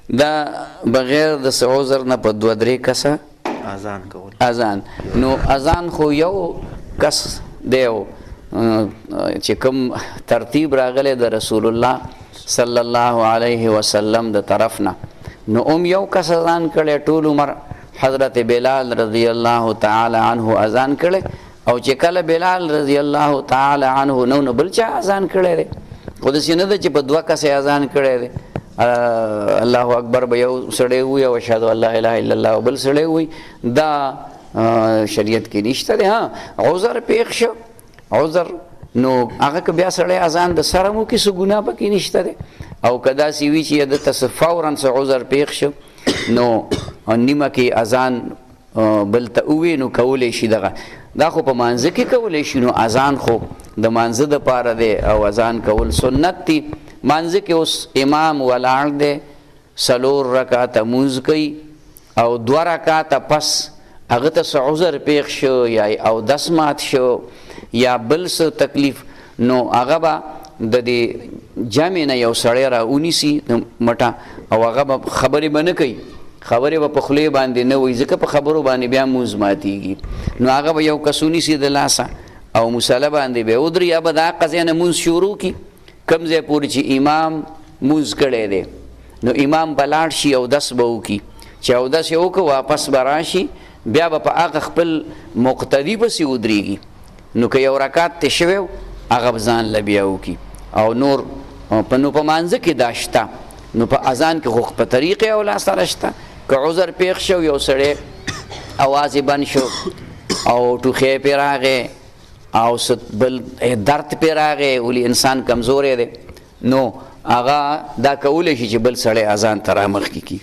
دا بغیر د څه عذر نه په دوه درې کسه اذان کول اذان. نو اذان خو یو کس دی چې کوم ترتیب راغلی د رسول الله صلی الله علیه وسلم د طرف نه، نو یو کس اذان کړی ټول عمر حضرت بلال رضی الله تعالی عنه اذان کړی، او چې کله بلال رضی الله تعالی عنه نو بل چا اذان کړی دی. خو داسې نه ده چې په دوه کسې اذان کړی دی. الله اکبر به یو سړی ووایي او اشهد ان لا اله الا الله بل سړی ووایي، دا شریعت کې نشته دی. ها عذر پیښ شو، عذر نو هغه که بیا سړی اذان د سره مو کې څه ګناه پکې نشته دی. او که داسې وي چې دته څه فورا څه عذر پیښ شو نو نیمه کې اذان بل ته ووایي نو کولی شي دغه. دا خو په مانځه کې کولی شي، نو اذان خو د مانځه دپاره دی او اذان کول سنت دي. مانځه کې اوس امام ولاړ دی، څلور رکعته مونځ کوي او دوه رکعته پس هغه ته څه عذر پیښ شو یا اودس مات شو یا بل څه تکلیف، نو هغه به د دې جمع نه یو سړی را ونیسي مټه او هغه به خبرې به نه کوي، خبرې به په خولې باندې نه وایي ځکه په خبرو باندې بیا مونځ ماتېږي. نو هغه به یو کس ونیسي د لاسه او مصله باندې به ودري، یا به د هغه ځای نه مونځ شروع کړي کوم ځای پورې چې امام مونځ کړی دی. نو امام به لاړ شي اودس به وکړي، چې اودس یې وکړه واپس به راشي، بیا به په هغه خپل مقتدي پسې ودرېږي. نو که یو رکعت تې شوی هغه به ځان له بیا وکړي. او نور نو په مانځه کې دا شته، نو په اذان کې خو په طریقې او لا سره شته. که عذر پیښ شو، یو سړی اواز یې بند شو او ټوخی پې راغی او بل درد پې راغی، ولې انسان کمزوری دی، نو هغه دا کولی شي چې بل سړی اذان ته رامخکې کړي.